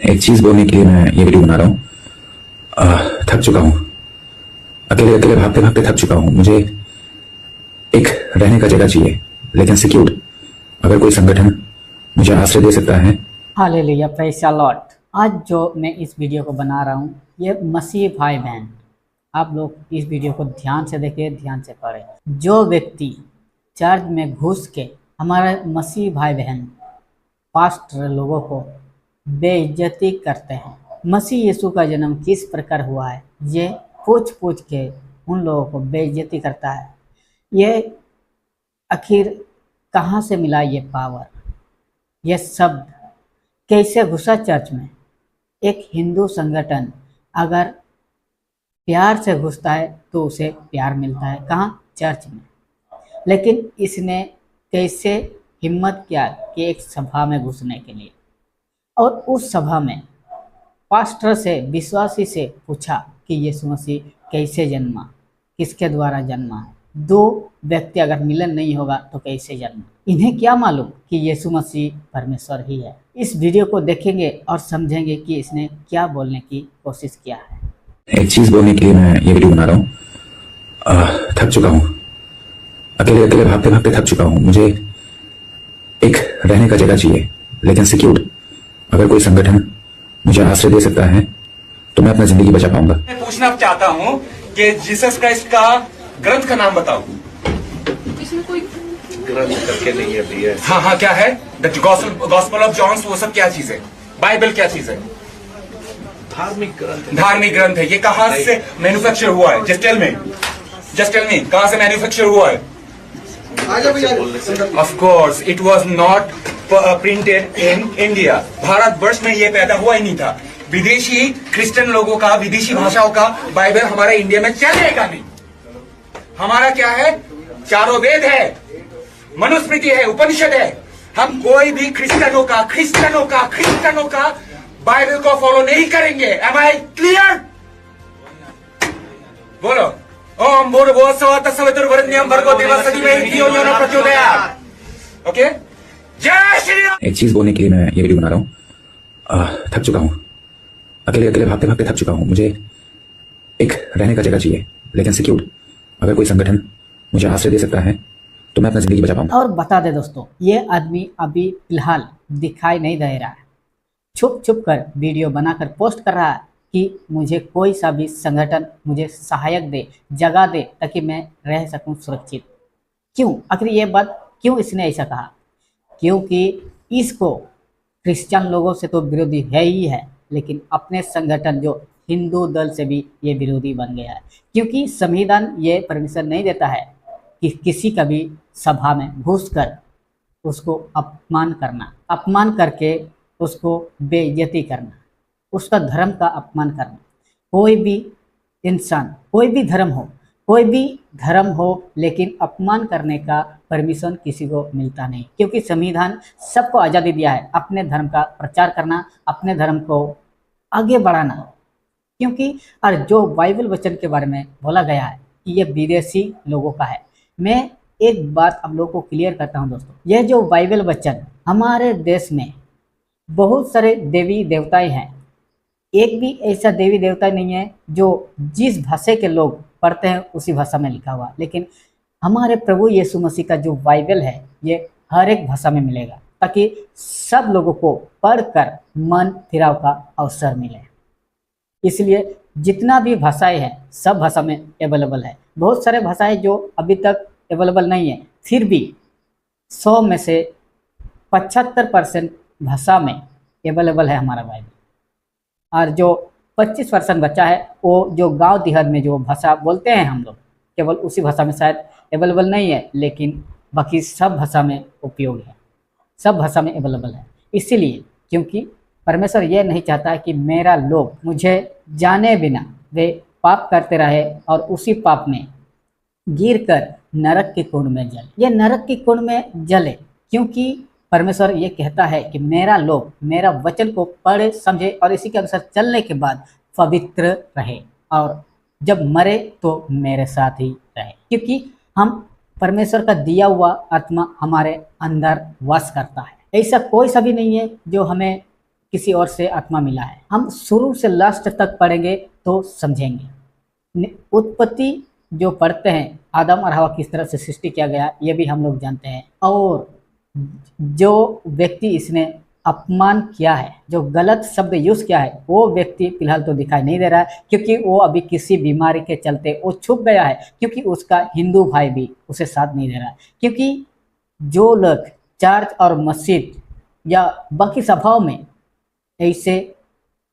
एक चीज बोलने के लिए मैं ये वीडियो बना रहा हूँ। थक चुका हूँ, अकेले अकेले भागते भागते थक चुका हूँ। मुझे एक रहने का जगह चाहिए, लेकिन सिक्योर्ड। अगर कोई संगठन मुझे आश्रय दे सकता है। Hallelujah, praise the Lord. आज जो मैं इस वीडियो को बना रहा हूँ, ये मसीह भाई बहन, आप लोग इस वीडियो को ध्यान से देखें, ध्यान से पढ़ें। जो व्यक्ति चर्च में घुस के हमारे मसीह भाई बहन पास्टर लोगों को बेइज्जती करते हैं, मसीह यीशु का जन्म किस प्रकार हुआ है, ये पूछ पूछ के उन लोगों को बेइज्जती करता है। ये आखिर कहाँ से मिला ये पावर, ये शब्द कैसे घुसा चर्च में। एक हिंदू संगठन अगर प्यार से घुसता है तो उसे प्यार मिलता है, कहाँ? चर्च में। लेकिन इसने कैसे हिम्मत किया कि एक सभा में घुसने के लिए, और उस सभा में पास्टर से, विश्वासी से पूछा कि यीशु मसीह कैसे जन्मा, किसके द्वारा जन्मा है। दो व्यक्ति अगर मिलन नहीं होगा तो कैसे जन्मा? इन्हें क्या मालूम कि यीशु मसीह परमेश्वर ही है। इस वीडियो को देखेंगे और समझेंगे कि इसने क्या बोलने की कोशिश किया है। एक चीज बोलने के लिए मैं ये वीडियो बना रहा हूँ। थक चुका हूँ, अकेले अकेले भागते भागते थक चुका हूँ। मुझे एक रहने का जगह चाहिए, लेकिन सिक्योर्ड। अगर कोई संगठन मुझे आश्रय दे सकता है तो मैं अपना जिंदगी बचा पाऊंगा। मैं पूछना चाहता हूँ कि जीसस क्राइस्ट का ग्रंथ का नाम बताओ। इसमें कोई ग्रंथ करके नहीं है भैया। हाँ, क्या है? द गॉस्पेल ऑफ जॉन्स, वो सब क्या चीज है? बाइबल क्या चीज है? धार्मिक ग्रंथ है। ये कहाँ से मैन्युफैक्चर हुआ है? जस्ट टेल मी, कहाँ से मैन्युफैक्चर हुआ है? Of course it was not printed in India. Bharatvarsh में ये पैदा हुआ ही नहीं था। विदेशी क्रिश्चियन लोगों का, विदेशी भाषाओं का बाइबल हमारे इंडिया में चलेगा नहीं। हमारा क्या है? चारों वेद है, मनुस्मृति है, उपनिषद है। हम कोई भी क्रिश्चियनों का बाइबल को फॉलो नहीं करेंगे। Am I clear? बोलो। ओम भूर्भुवस्सुवः तत्सवितुर्वरेण्यं भर्गो देवस्य धीमहि धियो यो न प्रचोदयात्। ओके, जय श्री राम। एक चीज बोलने के लिए मैं ये वीडियो बना रहा हूँ। थक चुका हूँ, अकेले अकेले भागते भागते थक चुका हूँ। मुझे एक रहने का जगह चाहिए, लेकिन सिक्योर्ड। अगर कोई संगठन मुझे आश्रय दे सकता है तो मैं अपना जिंदगी बचा पाऊंगा। और बता दे दोस्तों, ये आदमी अभी फिलहाल दिखाई नहीं दे रहा है, छुप छुप कर वीडियो बनाकर पोस्ट कर रहा है कि मुझे कोई सा भी संगठन मुझे सहायक दे, जगह दे, ताकि मैं रह सकूं सुरक्षित। क्यों? आखिर ये बात क्यों इसने ऐसा कहा? क्योंकि इसको क्रिश्चियन लोगों से तो विरोधी है ही है, लेकिन अपने संगठन जो हिंदू दल से भी ये विरोधी बन गया है। क्योंकि संविधान ये परमिशन नहीं देता है कि किसी का भी सभा में घुसकर उसको अपमान करके उसको बेइज्जती करना, उसका धर्म का अपमान करना। कोई भी इंसान, कोई भी धर्म हो, लेकिन अपमान करने का परमिशन किसी को मिलता नहीं। क्योंकि संविधान सबको आज़ादी दिया है अपने धर्म का प्रचार करना, अपने धर्म को आगे बढ़ाना। क्योंकि और जो बाइबल वचन के बारे में बोला गया है कि ये विदेशी लोगों का है। मैं एक बात आप लोगों को क्लियर करता हूँ दोस्तों, यह जो बाइबल वचन, हमारे देश में बहुत सारे देवी देवताएं हैं। एक भी ऐसा देवी देवता नहीं है जो जिस भाषा के लोग पढ़ते हैं उसी भाषा में लिखा हुआ। लेकिन हमारे प्रभु यीशु मसीह का जो बाइबल है ये हर एक भाषा में मिलेगा, ताकि सब लोगों को पढ़कर मन फिराव का अवसर मिले। इसलिए जितना भी भाषाएं हैं सब भाषा में अवेलेबल है। बहुत सारे भाषाएं जो अभी तक अवेलेबल नहीं है, फिर भी 100 में से 75% भाषा में अवेलेबल है हमारा बाइबल। और जो 25% बचा है वो जो गांव देहात में जो भाषा बोलते हैं हम लोग, केवल उसी भाषा में शायद अवेलेबल नहीं है, लेकिन बाकी सब भाषा में उपयोग है, सब भाषा में अवेलेबल है। इसीलिए क्योंकि परमेश्वर ये नहीं चाहता कि मेरा लोग मुझे जाने बिना वे पाप करते रहे और उसी पाप में गिरकर नरक के कुंड में जले। ये नरक के कुंड में जले क्योंकि परमेश्वर ये कहता है कि मेरा लोग मेरा वचन को पढ़े, समझे और इसी के अनुसार चलने के बाद पवित्र रहे, और जब मरे तो मेरे साथ ही रहे। क्योंकि हम परमेश्वर का दिया हुआ आत्मा हमारे अंदर वास करता है। ऐसा कोई सा भी नहीं है जो हमें किसी और से आत्मा मिला है। हम शुरू से लास्ट तक पढ़ेंगे तो समझेंगे। उत्पत्ति जो पढ़ते हैं, आदम और हवा किस तरह से सृष्टि किया गया, ये भी हम लोग जानते हैं। और जो व्यक्ति इसने अपमान किया है, जो गलत शब्द यूज़ किया है, वो व्यक्ति फिलहाल तो दिखाई नहीं दे रहा है, क्योंकि वो अभी किसी बीमारी के चलते वो छुप गया है, क्योंकि उसका हिंदू भाई भी उसे साथ नहीं दे रहा है। क्योंकि जो लोग चर्च और मस्जिद या बाकी सभाओं में ऐसे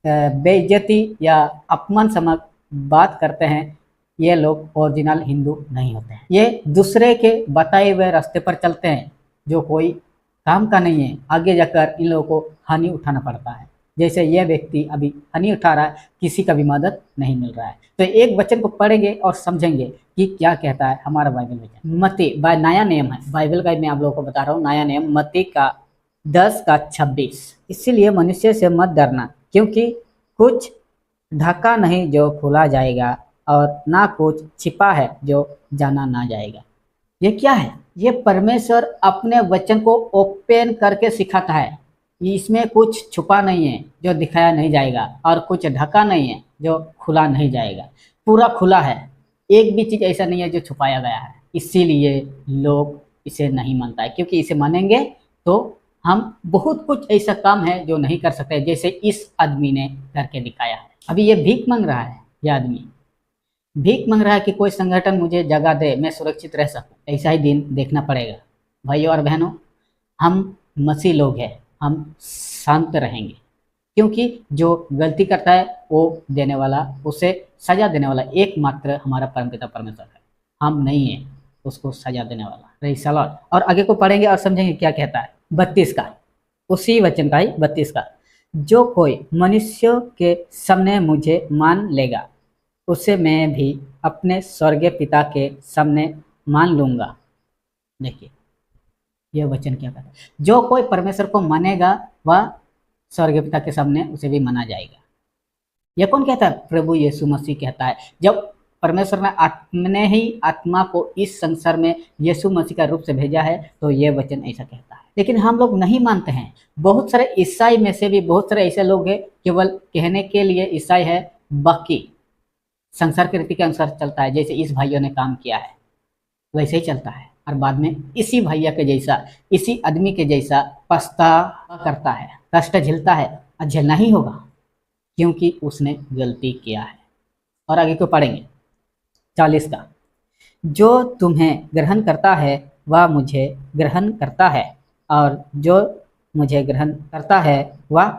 बेइज्जती या अपमानजनक बात करते हैं, ये लोग ओरिजिनल हिंदू नहीं होते हैं। ये दूसरे के बताए हुए रास्ते पर चलते हैं, जो कोई काम का नहीं है। आगे जाकर इन लोगों को हानि उठाना पड़ता है। जैसे यह व्यक्ति अभी हानि उठा रहा है, किसी का भी मदद नहीं मिल रहा है। तो एक वचन को पढ़ेंगे और समझेंगे कि क्या कहता है हमारा बाइबल वचन। मत्ती नया नियम है, बाइबल का मैं आप लोगों को बता रहा हूँ, नया नियम मत्ती का 10:26। इसीलिए मनुष्य से मत डरना, क्योंकि कुछ ढका नहीं जो खुला जाएगा, और ना कुछ छिपा है जो जाना ना जाएगा। ये क्या है? ये परमेश्वर अपने वचन को ओपन करके सिखाता है। इसमें कुछ छुपा नहीं है जो दिखाया नहीं जाएगा, और कुछ ढका नहीं है जो खुला नहीं जाएगा। पूरा खुला है, एक भी चीज़ ऐसा नहीं है जो छुपाया गया है। इसीलिए लोग इसे नहीं मानता है, क्योंकि इसे मानेंगे तो हम बहुत कुछ ऐसा काम है जो नहीं कर सकते, जैसे इस आदमी ने करके दिखाया है। अभी ये भीख मांग रहा है, यह आदमी भीख मांग रहा है कि कोई संगठन मुझे जगह दे, मैं सुरक्षित रह सकूं। ऐसा ही दिन देखना पड़ेगा। भाइयों और बहनों, हम मसीह लोग हैं, हम शांत रहेंगे, क्योंकि जो गलती करता है वो देने वाला, उसे सजा देने वाला एकमात्र हमारा परमपिता परमेश्वर है। हम नहीं है उसको सजा देने वाला। Praise the Lord. और आगे को पढ़ेंगे और समझेंगे क्या कहता है। 32 का, उसी वचन का ही 32 का। जो कोई मनुष्य के सामने मुझे मान लेगा, उसे मैं भी अपने स्वर्गीय पिता के सामने मान लूँगा। देखिए यह वचन क्या कहता है। जो कोई परमेश्वर को मानेगा, वह स्वर्गीय पिता के सामने उसे भी माना जाएगा। यह कौन कहता है? प्रभु यीशु मसीह कहता है। जब परमेश्वर ने अपने ही आत्मा को इस संसार में यीशु मसीह का रूप से भेजा है, तो यह वचन ऐसा कहता है। लेकिन हम लोग नहीं मानते हैं। बहुत सारे ईसाई में से भी बहुत सारे ऐसे लोग हैं, केवल कहने के लिए ईसाई है, बाकी संसार के रीति के अनुसार चलता है। जैसे इस भाइयों ने काम किया है वैसे ही चलता है, और बाद में इसी भैया के जैसा, इसी आदमी के जैसा पछतावा करता है, कष्ट झेलता है। और झेलना ही होगा, क्योंकि उसने गलती किया है। और आगे को पढ़ेंगे 40 का। जो तुम्हें ग्रहण करता है वह मुझे ग्रहण करता है, और जो मुझे ग्रहण करता है वह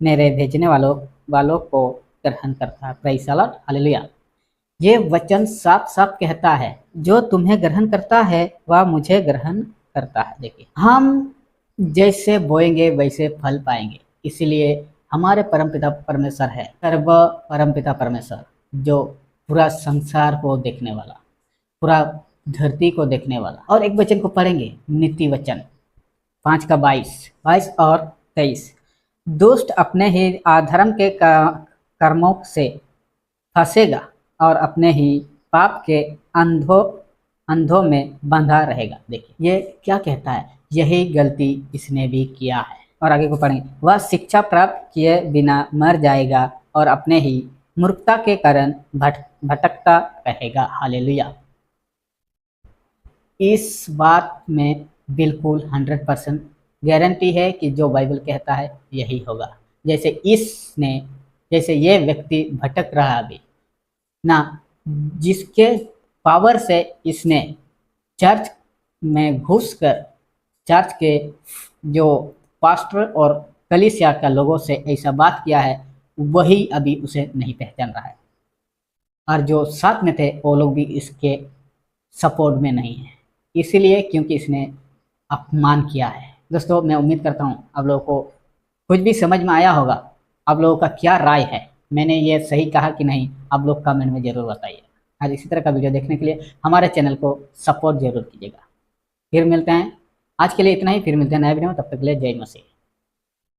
मेरे भेजने वालों को ग्रहण करता है। Praise the Lord, hallelujah. ये वचन साफ साफ कहता है, जो तुम्हें ग्रहण करता है वह मुझे ग्रहण करता है। देखिए, हम जैसे बोएंगे वैसे फल पाएंगे। इसलिए हमारे परमपिता परमेश्वर है, सर्व परमपिता परमेश्वर, जो पूरा संसार को देखने वाला, पूरा धरती को देखने वाला। और एक वचन को पढ़ेंगे, नीति वचन 5 का 22 और 23। दुष्ट अपने ही अधर्म के कर्मों से फंसेगा, और अपने ही पाप के अंधों में बंधा रहेगा। देखिए ये क्या कहता है, यही गलती इसने भी किया है। और आगे को पढ़ेंगे, वह शिक्षा प्राप्त किए बिना मर जाएगा, और अपने ही मूर्खता के कारण भटकता रहेगा। हालेलुया। इस बात में बिल्कुल 100% गारंटी है कि जो बाइबल कहता है यही होगा। जैसे ये व्यक्ति भटक रहा अभी ना, जिसके पावर से इसने चर्च में घुसकर चर्च के जो पास्टर और कलीसिया का लोगों से ऐसा बात किया है, वही अभी उसे नहीं पहचान रहा है। और जो साथ में थे वो लोग भी इसके सपोर्ट में नहीं है, इसीलिए क्योंकि इसने अपमान किया है। दोस्तों, मैं उम्मीद करता हूँ आप लोगों को कुछ भी समझ में आया होगा। आप लोगों का क्या राय है, मैंने ये सही कहा कि नहीं, आप लोग कमेंट में ज़रूर बताइए। और इसी तरह का वीडियो देखने के लिए हमारे चैनल को सपोर्ट जरूर कीजिएगा। फिर मिलते हैं, आज के लिए इतना ही, फिर मिलते हैं नए वीडियो में। तब तक के लिए जय मसीह।